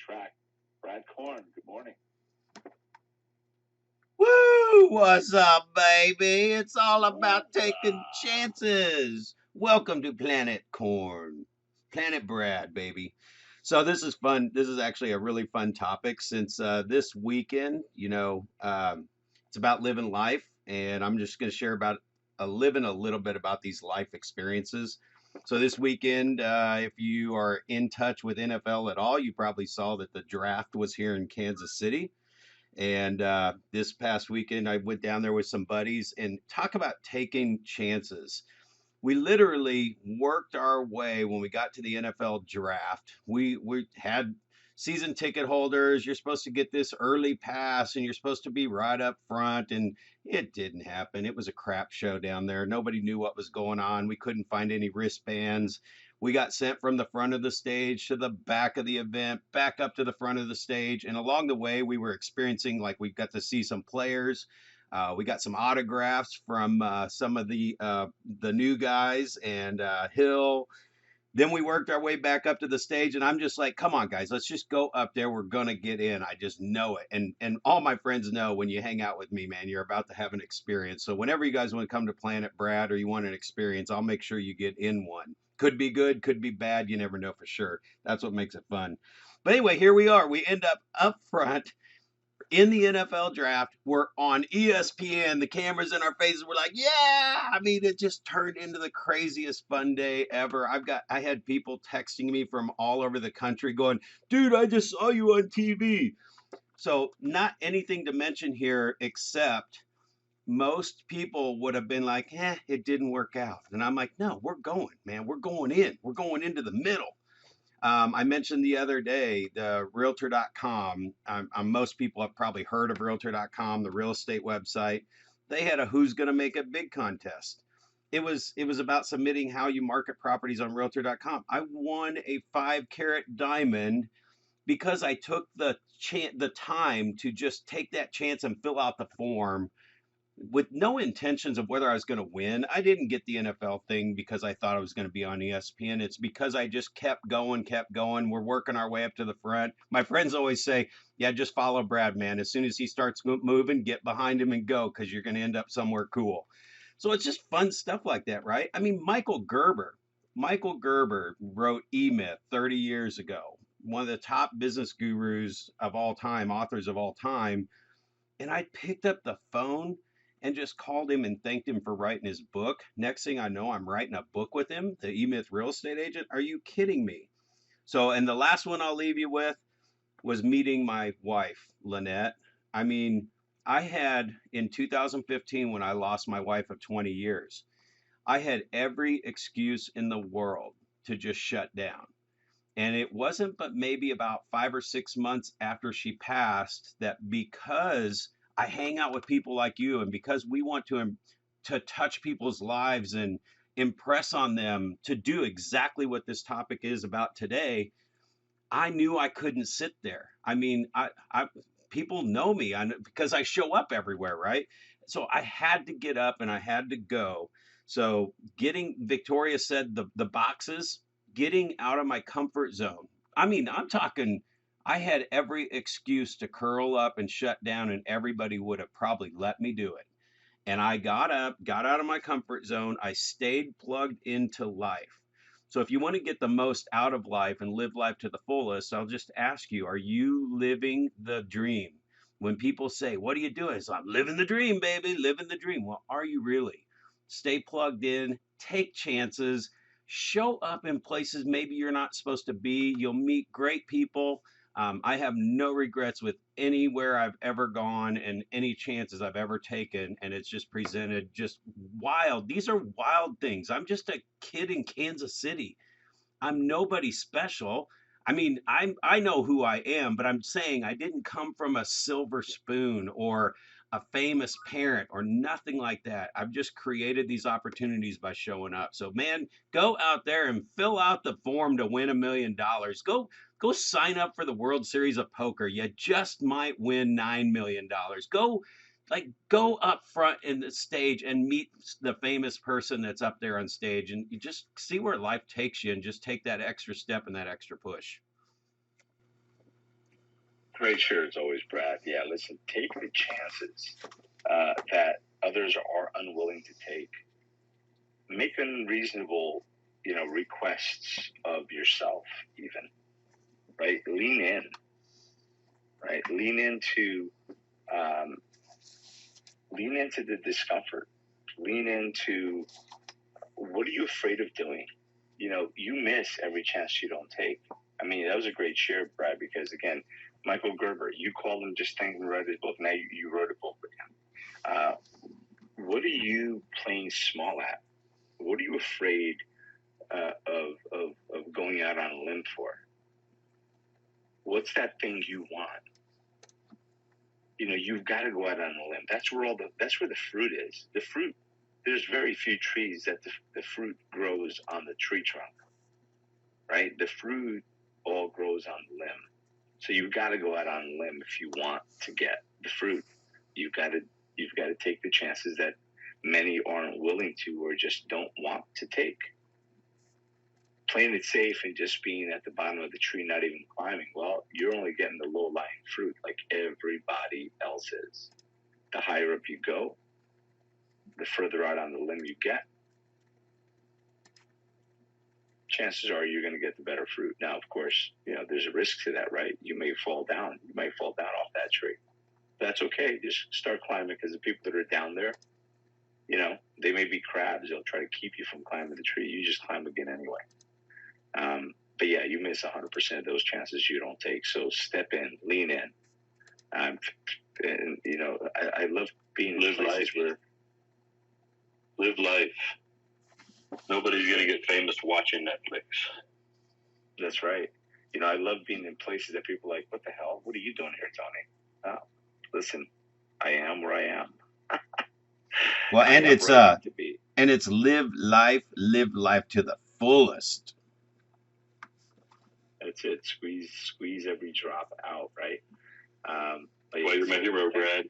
track. Brad Korn, good morning. Woo! What's up, baby? It's all about taking chances. Welcome to Planet Corn. Planet Brad, baby. So this is fun. This is actually a really fun topic since this weekend, it's about living life, and I'm just going to share about living a little bit about these life experiences. So this weekend, if you are in touch with NFL at all, you probably saw that the draft was here in Kansas City. And this past weekend, I went down there with some buddies and talk about taking chances. We literally worked our way when we got to the NFL draft. We had season ticket holders. You're supposed to get this early pass and you're supposed to be right up front. And it didn't happen. It was a crap show down there. Nobody knew what was going on. We couldn't find any wristbands. We got sent from the front of the stage to the back of the event, back up to the front of the stage. And along the way, we were experiencing like we got to see some players. We got some autographs from some of the new guys and Hill. Then we worked our way back up to the stage, and I'm just like, come on, guys, let's just go up there. We're gonna get in. I just know it. And all my friends know when you hang out with me, man, you're about to have an experience. So whenever you guys want to come to Planet Brad or you want an experience, I'll make sure you get in one. Could be good, could be bad. You never know for sure. That's what makes it fun. But anyway, here we are. We end up front in the NFL draft. We're on ESPN. The cameras in our faces. We're like, yeah. I mean, it just turned into the craziest fun day ever. I had people texting me from all over the country going, dude, I just saw you on TV. So not anything to mention here except most people would have been like, it didn't work out. And I'm like, no, we're going, man. We're going in. We're going into the middle. I mentioned the other day the realtor.com. Most people have probably heard of realtor.com, the real estate website. They had a who's going to make it big contest. It was about submitting how you market properties on realtor.com. I won a 5 carat diamond because I took the time to just take that chance and fill out the form with no intentions of whether I was going to win. I didn't get the NFL thing because I thought I was going to be on ESPN. It's because I just kept going, kept going. We're working our way up to the front. My friends always say, yeah, just follow Brad, man. As soon as he starts moving, get behind him and go because you're going to end up somewhere cool. So it's just fun stuff like that, right? I mean, Michael Gerber wrote E-Myth 30 years ago, one of the top business gurus of all time, authors of all time. And I picked up the phone and just called him and thanked him for writing his book. Next thing I know, I'm writing a book with him, The E-Myth Real Estate Agent. Are you kidding me? So, and the last one I'll leave you with was meeting my wife, Lynette. I mean, I had in 2015, when I lost my wife of 20 years, I had every excuse in the world to just shut down. And it wasn't but maybe about 5 or 6 months after she passed that, because I hang out with people like you and because we want to touch people's lives and impress on them to do exactly what this topic is about today, I knew I couldn't sit there. I mean, I people know me because I show up everywhere, right? So I had to get up and I had to go. So getting Victoria said the boxes, getting out of my comfort zone. I mean, I'm talking. I had every excuse to curl up and shut down, and everybody would have probably let me do it. And I got up, got out of my comfort zone. I stayed plugged into life. So if you want to get the most out of life and live life to the fullest, I'll just ask you, are you living the dream? When people say, what are you doing? So I'm living the dream, baby, living the dream. Well, are you really? Stay plugged in, take chances, show up in places maybe you're not supposed to be. You'll meet great people. I have no regrets with anywhere I've ever gone and any chances I've ever taken, and it's just presented just wild. These are wild things. I'm just a kid in Kansas City. I'm nobody special. I mean, I know who I am, but I'm saying I didn't come from a silver spoon or a famous parent or nothing like that. I've just created these opportunities by showing up. So man, go out there and fill out the form to win $1 million. Go sign up for the World Series of Poker. You just might win $9 million. Go up front in the stage and meet the famous person that's up there on stage, and you just see where life takes you and just take that extra step and that extra push. Great shirt as always, Brad. Yeah, listen, take the chances that others are unwilling to take. Make unreasonable, requests of yourself, even, right? Lean in, right? Lean into the discomfort. Lean into, what are you afraid of doing? You miss every chance you don't take. I mean, that was a great share, Brad, because again, Michael Gerber, you called him just thinking to write his book. Now you wrote a book with him. What are you playing small at? What are you afraid of going out on a limb for? What's that thing you want? You've got to go out on a limb. That's where the fruit is. The fruit, there's very few trees that the fruit grows on the tree trunk, right? The fruit all grows on the limb. So you've got to go out on a limb if you want to get the fruit. You've got to take the chances that many aren't willing to or just don't want to take. Playing it safe and just being at the bottom of the tree, not even climbing, well, you're only getting the low-lying fruit like everybody else is. The higher up you go, the further out on the limb you get, chances are you're going to get the better fruit. Now, of course, there's a risk to that, right? You may fall down. You might fall down off that tree. That's okay. Just start climbing, because the people that are down there, they may be crabs. They'll try to keep you from climbing the tree. You just climb again anyway. But yeah, you miss 100% of those chances you don't take. So step in, lean in. And I love being in places where live life. Nobody's gonna get famous watching Netflix. That's right. I love being in places that people are like, what the hell? What are you doing here, Tony? Listen, I am where I am. Well, and it's live life to the fullest. That's it. Squeeze every drop out, right? Well, you're my hero, Brad.